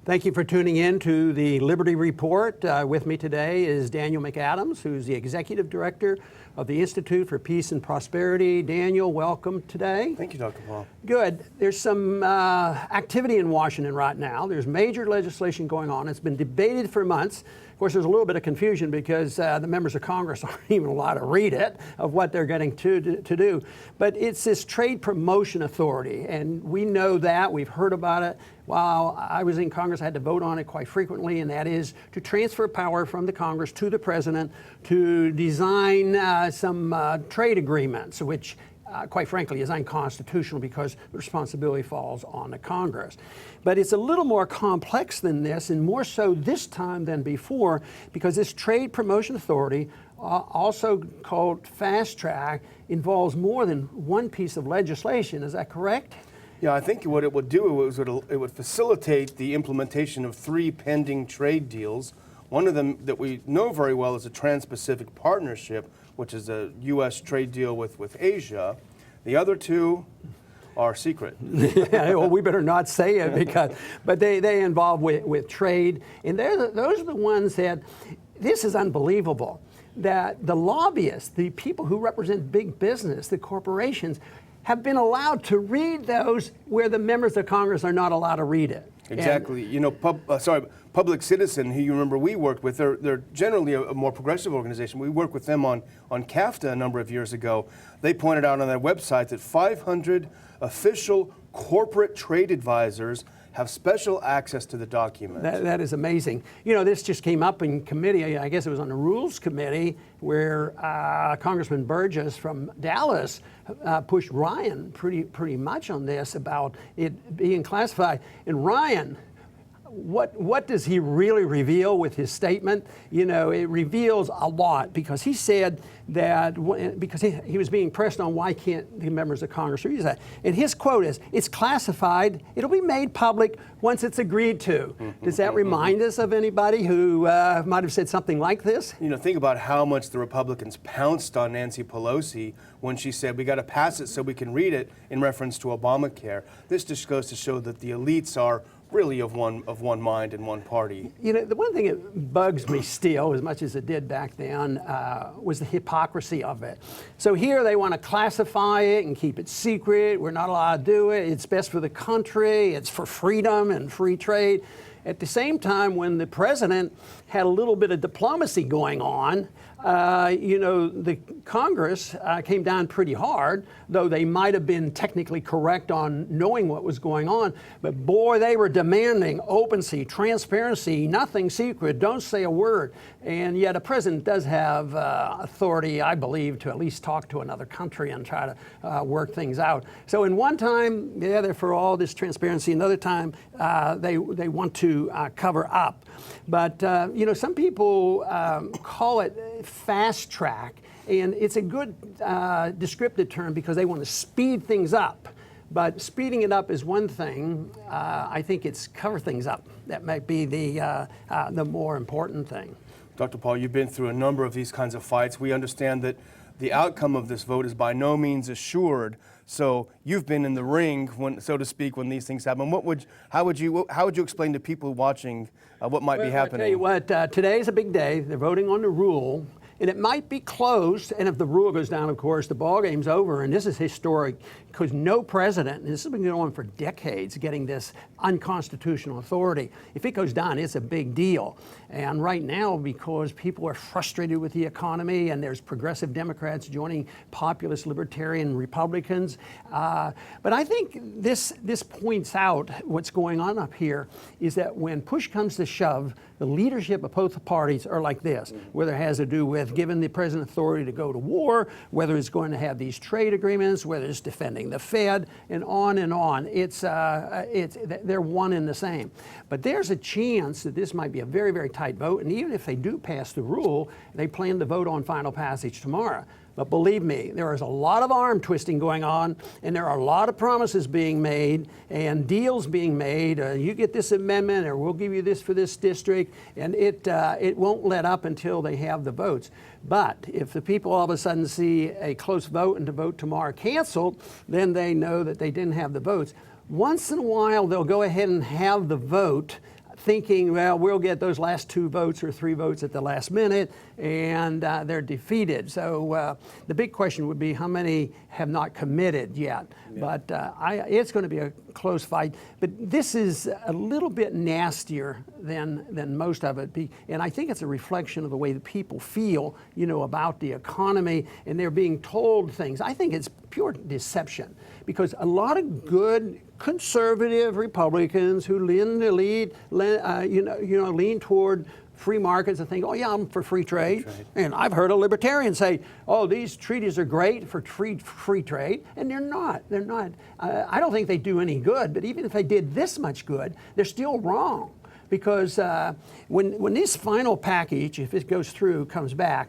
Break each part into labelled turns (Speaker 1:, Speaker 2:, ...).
Speaker 1: Thank you for tuning in to the Liberty Report. With me today is Daniel McAdams, who's the Executive Director of the Institute for Peace and Prosperity. Daniel, welcome today.
Speaker 2: Thank you, Dr. Paul.
Speaker 1: Good. There's some activity in Washington right now. There's major legislation going on. It's been debated for months. Of course, there's a little bit of confusion because the members of Congress aren't even allowed to read it of what they're getting to do. But it's this Trade Promotion Authority, and we know that. We've heard about it. While I was in Congress, I had to vote on it quite frequently, and that is to transfer power from the Congress to the President to design some trade agreements, which quite frankly is unconstitutional because the responsibility falls on the Congress. But it's a little more complex than this, and more so this time than before, because this Trade Promotion Authority, also called Fast Track, involves more than one piece of legislation. Is that correct?
Speaker 2: Yeah, I think what it would do is it would facilitate the implementation of 3 pending trade deals. One of them that we know very well is a Trans-Pacific Partnership, which is a U.S. trade deal with Asia. The other 2 are secret.
Speaker 1: Yeah, well, we better not say it but they involve with trade, and those are the ones that, this is unbelievable, that the lobbyists, the people who represent big business, the corporations, have been allowed to read those where the members of Congress are not allowed to read it.
Speaker 2: Exactly. You know, Public Citizen, who you remember we worked with, they're generally a more progressive organization. We worked with them on CAFTA a number of years ago. They pointed out on their website that 500 official corporate trade advisors have special access to the document.
Speaker 1: That is amazing. You know, this just came up in committee. I guess it was on the Rules Committee, where Congressman Burgess from Dallas pushed Ryan pretty much on this about it being classified. And Ryan, what does he really reveal with his statement? You know, it reveals a lot, because he said that because he was being pressed on why can't the members of Congress read that. And his quote is, "It's classified, it'll be made public once it's agreed to." Does that remind us of anybody who might have said something like this?
Speaker 2: You know, think about how much the Republicans pounced on Nancy Pelosi when she said, we got to pass it so we can read it, in reference to Obamacare. This just goes to show that the elites are really of one mind and one party.
Speaker 1: You know, the one thing that bugs me still, as much as it did back then, was the hypocrisy of it. So here they want to classify it and keep it secret. We're not allowed to do it. It's best for the country. It's for freedom and free trade. At the same time, when the president had a little bit of diplomacy going on, you know, the Congress came down pretty hard, though they might have been technically correct on knowing what was going on. But boy, they were demanding openness, transparency, nothing secret, don't say a word. And yet a president does have authority, I believe, to at least talk to another country and try to work things out. So in one time, yeah, they're for all this transparency. Another time, they want to cover up. But, you know, some people call it fast track, and it's a good descriptive term because they want to speed things up. But speeding it up is one thing. I think it's cover things up. That might be the more important thing.
Speaker 2: Dr. Paul, you've been through a number of these kinds of fights. We understand that the outcome of this vote is by no means assured. So you've been in the ring, so to speak, when these things happen. How would you explain to people watching what might be happening?
Speaker 1: I'll tell you what, today is a big day. They're voting on the rule, and it might be close. And if the rule goes down, of course, the ball game's over. And this is historic, because no president, and this has been going on for decades, getting this unconstitutional authority. If it goes down, it's a big deal. And right now, because people are frustrated with the economy, and there's progressive Democrats joining populist libertarian Republicans. But I think this points out what's going on up here is that when push comes to shove, the leadership of both parties are like this, whether it has to do with giving the president authority to go to war, whether it's going to have these trade agreements, whether it's defending the Fed, and on and on. They're one and the same. But there's a chance that this might be a very, very tight vote, and even if they do pass the rule, they plan to vote on final passage tomorrow. But believe me, there is a lot of arm twisting going on, and there are a lot of promises being made and deals being made. You get this amendment, or we'll give you this for this district, and it won't let up until they have the votes. But if the people all of a sudden see a close vote and the vote tomorrow canceled, then they know that they didn't have the votes. Once in a while, they'll go ahead and have the vote thinking, well, we'll get those last 2 votes or 3 votes at the last minute, and they're defeated. So the big question would be how many have not committed yet. Yeah. But it's going to be a close fight. But this is a little bit nastier than most of it. And I think it's a reflection of the way the people feel, about the economy, and they're being told things. I think it's pure deception, because a lot of good conservative Republicans who lean toward free markets and think, oh yeah, I'm for free trade. And I've heard a libertarian say, oh, these treaties are great for free trade, and they're not. They're not. I don't think they do any good, but even if they did this much good, they're still wrong. Because when this final package, if it goes through, comes back,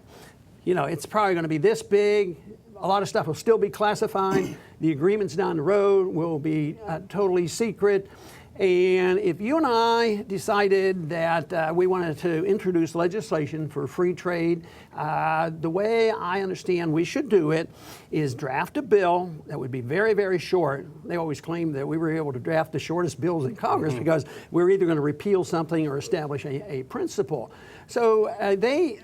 Speaker 1: it's probably going to be this big. A lot of stuff will still be classified. The agreements down the road will be totally secret. And if you and I decided that we wanted to introduce legislation for free trade, the way I understand we should do it is draft a bill that would be very, very short. They always claim that we were able to draft the shortest bills in Congress because we're either going to repeal something or establish a principle. So they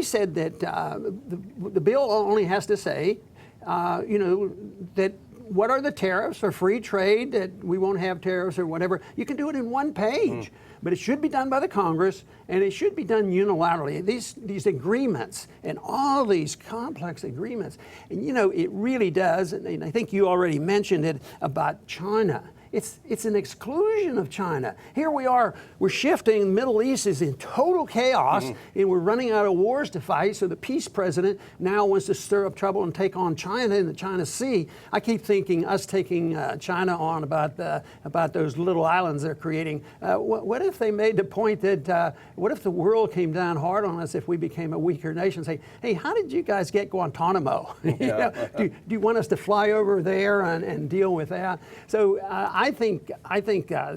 Speaker 1: said that the bill only has to say, that what are the tariffs for free trade, that we won't have tariffs or whatever. You can do it in 1 page, but it should be done by the Congress, and it should be done unilaterally. These agreements and all these complex agreements, and it really does, and I think you already mentioned it about China. It's an exclusion of China. Here we are, we're shifting, the Middle East is in total chaos, and we're running out of wars to fight, so the peace president now wants to stir up trouble and take on China in the China Sea. I keep thinking us taking China on about those little islands they're creating. What if they made the point that, what if the world came down hard on us if we became a weaker nation? Say, hey, how did you guys get Guantanamo? Do you want us to fly over there and deal with that? So I think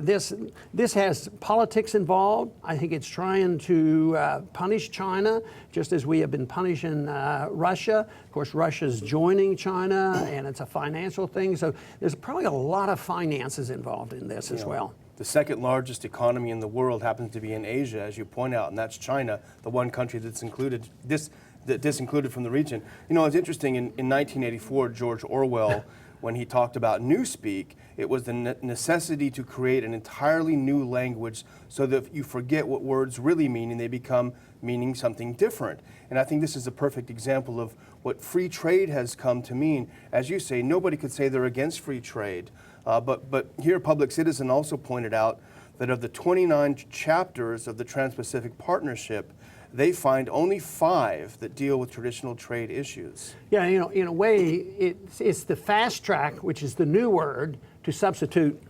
Speaker 1: this has politics involved. I think it's trying to punish China, just as we have been punishing Russia. Of course, Russia's joining China, and it's a financial thing. So there's probably a lot of finances involved in this as well.
Speaker 2: The second largest economy in the world happens to be in Asia, as you point out, and that's China, the one country that's disincluded from the region. It's interesting, in 1984, George Orwell, when he talked about newspeak, it was the necessity to create an entirely new language so that you forget what words really mean and they become meaning something different. And I think this is a perfect example of what free trade has come to mean. As you say, nobody could say they're against free trade. But here, Public Citizen also pointed out that of the 29 chapters of the Trans-Pacific Partnership, they find only 5 that deal with traditional trade issues.
Speaker 1: Yeah, in a way, it's the fast track, which is the new word, to substitute,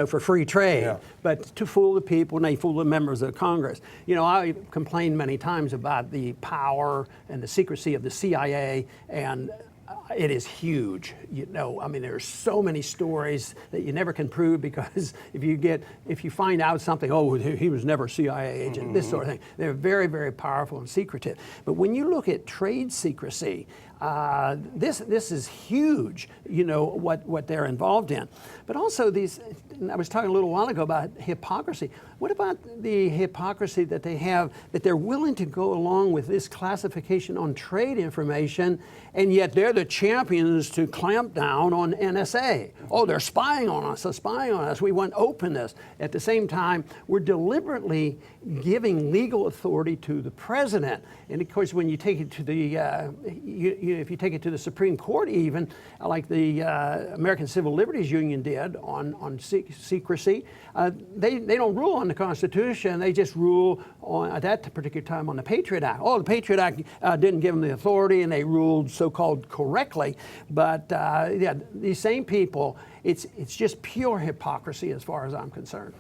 Speaker 1: for free trade, but to fool the people, and they fool the members of Congress. I complained many times about the power and the secrecy of the CIA, and it is huge. There's so many stories that you never can prove, because if you find out something, oh, he was never a CIA agent, this sort of thing. They're very, very powerful and secretive. But when you look at trade secrecy, this is huge, what they're involved in. But also I was talking a little while ago about hypocrisy. What about the hypocrisy that they have, that they're willing to go along with this classification on trade information, and yet they're the champions to clamp down on NSA. Oh, they're spying on us, we want openness. At the same time, we're deliberately giving legal authority to the president. And of course, when you take it to the, if you take it to the Supreme Court even, like the American Civil Liberties Union did on secrecy, they don't rule on the Constitution, they just rule on, at that particular time, on the Patriot Act. Oh, the Patriot Act didn't give them the authority, and they ruled so-called correctly. But these same people, it's just pure hypocrisy as far as I'm concerned.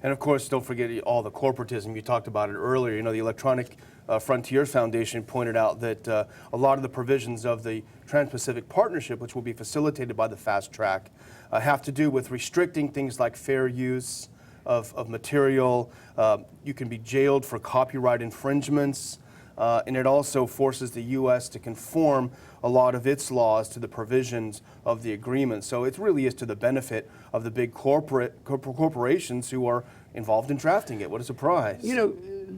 Speaker 2: And of course, don't forget all the corporatism. You talked about it earlier. The Electronic Frontier Foundation pointed out that a lot of the provisions of the Trans-Pacific Partnership, which will be facilitated by the fast track, have to do with restricting things like fair use of material. You can be jailed for copyright infringements. and it also forces the U.S. to conform a lot of its laws to the provisions of the agreement. So it really is to the benefit of the big corporations who are involved in drafting it. What a surprise.
Speaker 1: You know,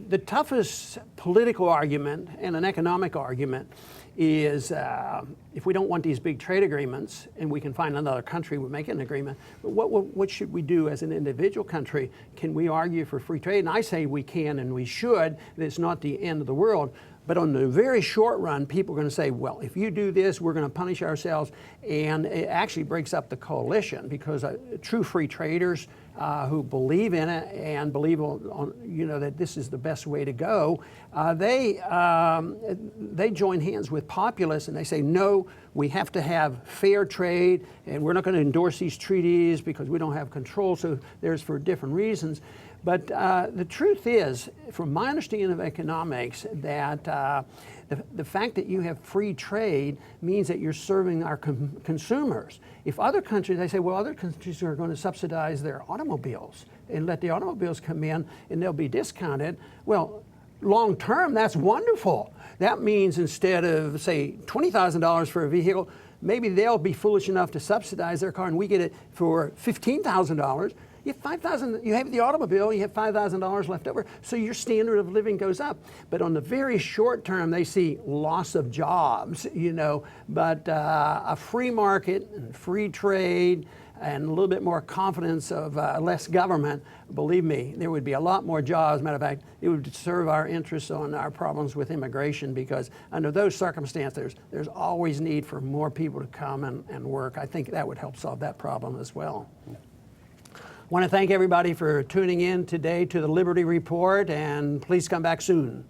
Speaker 1: the toughest political argument and an economic argument is if we don't want these big trade agreements and we can find another country we're making an agreement, but what should we do as an individual country? Can we argue for free trade? And I say we can and we should, that it's not the end of the world. But on the very short run, people are going to say, well, if you do this, we're going to punish ourselves. And it actually breaks up the coalition because true free traders who believe in it and believe that this is the best way to go, they join hands with populists and they say, no, we have to have fair trade and we're not going to endorse these treaties because we don't have control. So there's for different reasons. But the truth is, from my understanding of economics, that the fact that you have free trade means that you're serving our consumers. If other countries, they say, well, other countries are going to subsidize their automobiles and let the automobiles come in and they'll be discounted. Well, long term, that's wonderful. That means instead of, say, $20,000 for a vehicle, maybe they'll be foolish enough to subsidize their car and we get it for $15,000. You have $5,000. You have the automobile. You have $5,000 left over, so your standard of living goes up. But on the very short term, they see loss of jobs. But a free market and free trade and a little bit more confidence of less government. Believe me, there would be a lot more jobs. Matter of fact, it would serve our interests on our problems with immigration because under those circumstances, there's always need for more people to come and work. I think that would help solve that problem as well. I want to thank everybody for tuning in today to the Liberty Report, and please come back soon.